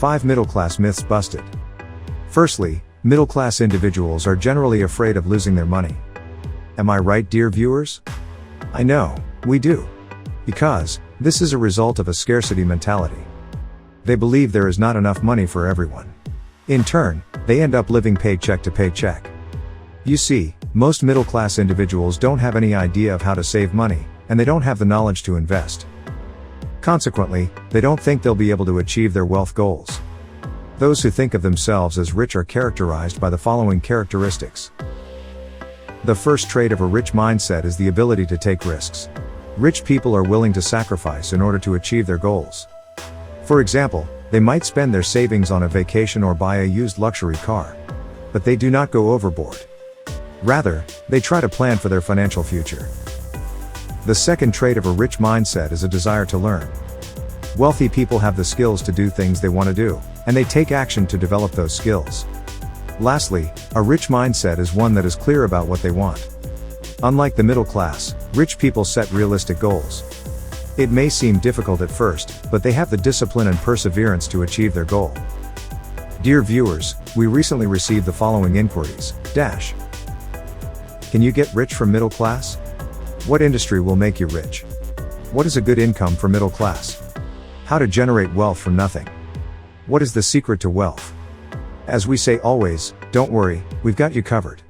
5 middle-class myths busted. Firstly, middle-class individuals are generally afraid of losing their money. Am I right, dear viewers? I know, we do. Because this is a result of a scarcity mentality. They believe there is not enough money for everyone. In turn, they end up living paycheck to paycheck. You see, most middle-class individuals don't have any idea of how to save money, and they don't have the knowledge to invest. Consequently, they don't think they'll be able to achieve their wealth goals. Those who think of themselves as rich are characterized by the following characteristics. The first trait of a rich mindset is the ability to take risks. Rich people are willing to sacrifice in order to achieve their goals. For example, they might spend their savings on a vacation or buy a used luxury car. But they do not go overboard. Rather, they try to plan for their financial future. The second trait of a rich mindset is a desire to learn. Wealthy people have the skills to do things they want to do, and they take action to develop those skills. Lastly, a rich mindset is one that is clear about what they want. Unlike the middle class, rich people set realistic goals. It may seem difficult at first, but they have the discipline and perseverance to achieve their goal. Dear viewers, we recently received the following inquiries. Can you get rich from middle class? What industry will make you rich? What is a good income for middle class? How to generate wealth from nothing? What is the secret to wealth? As we say always, don't worry, we've got you covered.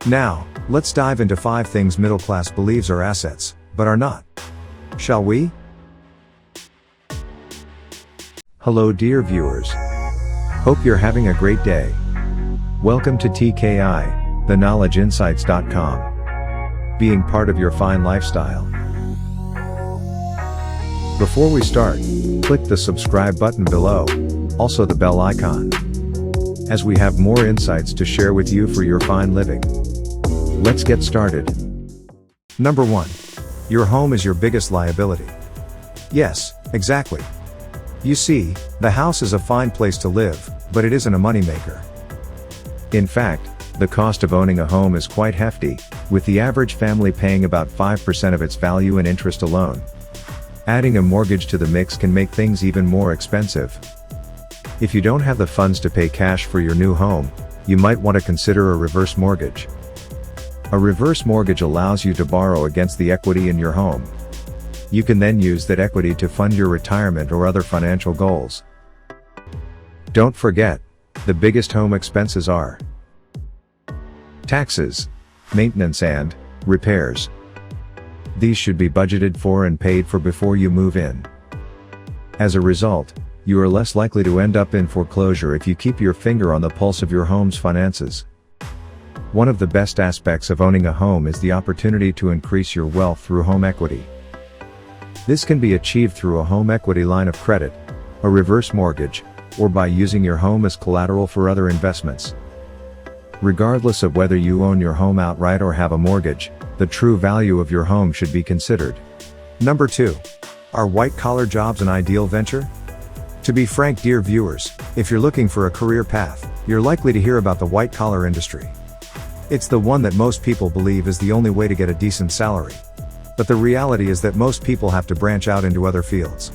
Now, let's dive into 5 things middle class believes are assets, but are not. Shall we? Hello dear viewers. Hope you're having a great day. Welcome to TKI, theknowledgeinsights.com. Being part of your fine lifestyle. Before we start, click the subscribe button below, also the bell icon, as we have more insights to share with you for your fine living. Let's get started. Number 1. Your home is your biggest liability. Yes, exactly. You see, the house is a fine place to live, but it isn't a moneymaker. In fact, the cost of owning a home is quite hefty, with the average family paying about 5% of its value in interest alone. Adding a mortgage to the mix can make things even more expensive. If you don't have the funds to pay cash for your new home, you might want to consider a reverse mortgage. A reverse mortgage allows you to borrow against the equity in your home. You can then use that equity to fund your retirement or other financial goals. Don't forget, the biggest home expenses are taxes, maintenance and repairs. These should be budgeted for and paid for before you move in. As a result, you are less likely to end up in foreclosure if you keep your finger on the pulse of your home's finances. One of the best aspects of owning a home is the opportunity to increase your wealth through home equity. This can be achieved through a home equity line of credit, a reverse mortgage, or by using your home as collateral for other investments. Regardless of whether you own your home outright or have a mortgage, the true value of your home should be considered. Number 2. Are white-collar jobs an ideal venture? To be frank, dear viewers, if you're looking for a career path, you're likely to hear about the white-collar industry. It's the one that most people believe is the only way to get a decent salary. But the reality is that most people have to branch out into other fields.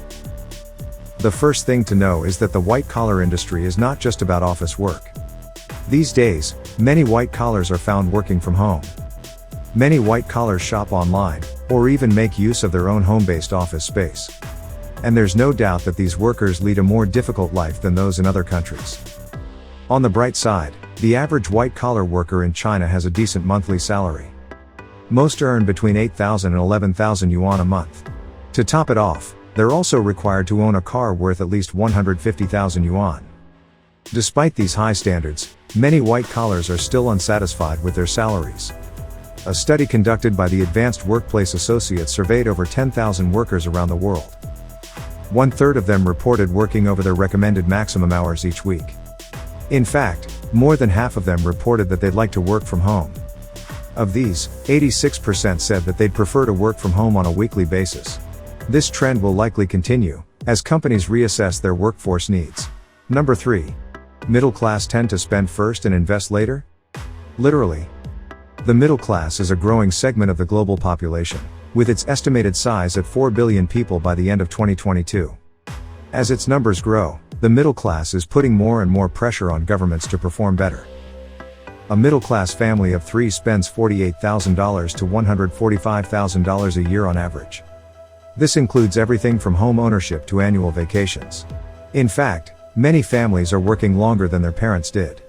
The first thing to know is that the white-collar industry is not just about office work. These days, many white collars are found working from home. Many white collars shop online, or even make use of their own home-based office space. And there's no doubt that these workers lead a more difficult life than those in other countries. On the bright side, the average white-collar worker in China has a decent monthly salary. Most earn between 8,000 and 11,000 yuan a month. To top it off, they're also required to own a car worth at least 150,000 yuan. Despite these high standards, many white collars are still unsatisfied with their salaries. A study conducted by the Advanced Workplace Associates surveyed over 10,000 workers around the world. 1/3 of them reported working over their recommended maximum hours each week. In fact, more than half of them reported that they'd like to work from home. Of these, 86% said that they'd prefer to work from home on a weekly basis. This trend will likely continue, as companies reassess their workforce needs. Number 3. Middle class tend to spend first and invest later? Literally. The middle class is a growing segment of the global population, with its estimated size at 4 billion people by the end of 2022. As its numbers grow, The middle class is putting more and more pressure on governments to perform better. A middle-class family of 3 spends $48,000 to $145,000 a year on average. This includes everything from home ownership to annual vacations. In fact, many families are working longer than their parents did.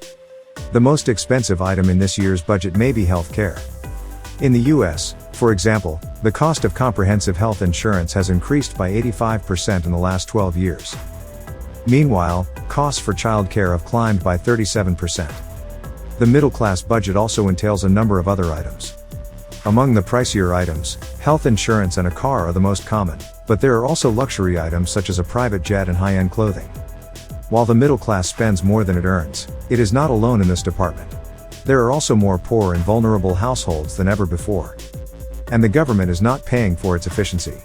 The most expensive item in this year's budget may be health care. In the US, for example, the cost of comprehensive health insurance has increased by 85% in the last 12 years. Meanwhile, costs for childcare have climbed by 37%. The middle-class budget also entails a number of other items. Among the pricier items, health insurance and a car are the most common, but there are also luxury items such as a private jet and high-end clothing. While the middle class spends more than it earns, it is not alone in this department. There are also more poor and vulnerable households than ever before. And the government is not paying for its efficiency.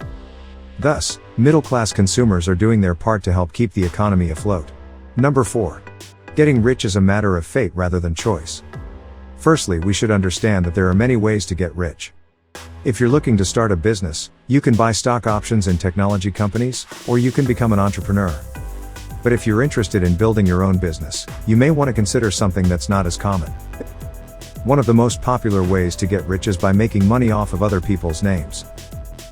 Thus, middle-class consumers are doing their part to help keep the economy afloat. Number 4. Getting rich is a matter of fate rather than choice. Firstly, we should understand that there are many ways to get rich. If you're looking to start a business, you can buy stock options in technology companies, or you can become an entrepreneur. But if you're interested in building your own business, you may want to consider something that's not as common. One of the most popular ways to get rich is by making money off of other people's names.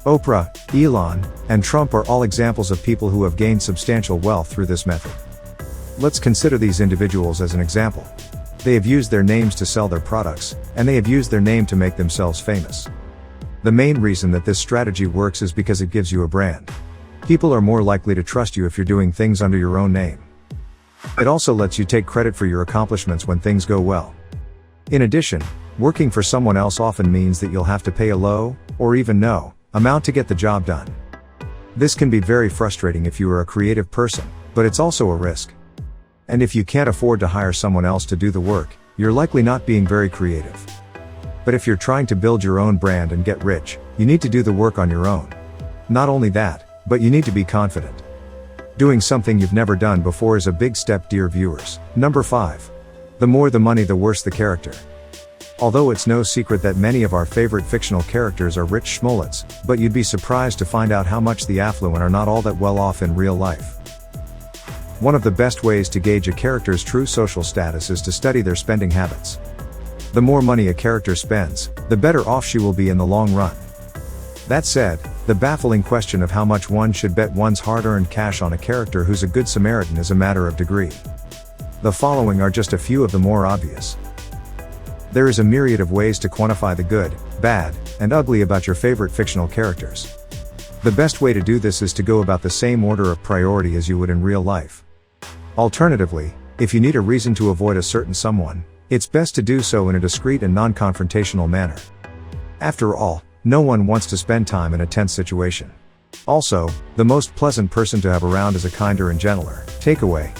Oprah, Elon, and Trump are all examples of people who have gained substantial wealth through this method. Let's consider these individuals as an example. They have used their names to sell their products, and they have used their name to make themselves famous. The main reason that this strategy works is because it gives you a brand. People are more likely to trust you if you're doing things under your own name. It also lets you take credit for your accomplishments when things go well. In addition, working for someone else often means that you'll have to pay a low, or even no, amount to get the job done. This can be very frustrating if you are a creative person, but it's also a risk. And if you can't afford to hire someone else to do the work, you're likely not being very creative. But if you're trying to build your own brand and get rich, you need to do the work on your own. Not only that, but you need to be confident. Doing something you've never done before is a big step, dear viewers. Number 5. The more the money, the worse the character. Although it's no secret that many of our favorite fictional characters are rich schmolets, but you'd be surprised to find out how much the affluent are not all that well off in real life. One of the best ways to gauge a character's true social status is to study their spending habits. The more money a character spends, the better off she will be in the long run. That said, the baffling question of how much one should bet one's hard-earned cash on a character who's a good Samaritan is a matter of degree. The following are just a few of the more obvious. There is a myriad of ways to quantify the good, bad, and ugly about your favorite fictional characters. The best way to do this is to go about the same order of priority as you would in real life. Alternatively, if you need a reason to avoid a certain someone, it's best to do so in a discreet and non-confrontational manner. After all, no one wants to spend time in a tense situation. Also, the most pleasant person to have around is a kinder and gentler. Takeaway.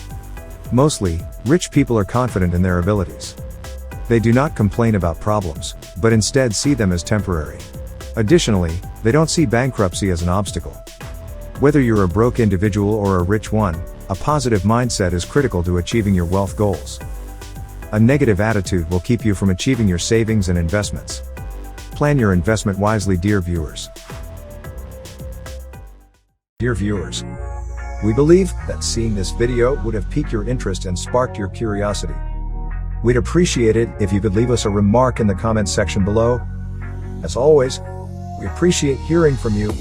Mostly, rich people are confident in their abilities. They do not complain about problems, but instead see them as temporary. Additionally, they don't see bankruptcy as an obstacle. Whether you're a broke individual or a rich one, a positive mindset is critical to achieving your wealth goals. A negative attitude will keep you from achieving your savings and investments. Plan your investment wisely, dear viewers. Dear viewers, we believe that seeing this video would have piqued your interest and sparked your curiosity. We'd appreciate it if you could leave us a remark in the comments section below. As always, we appreciate hearing from you.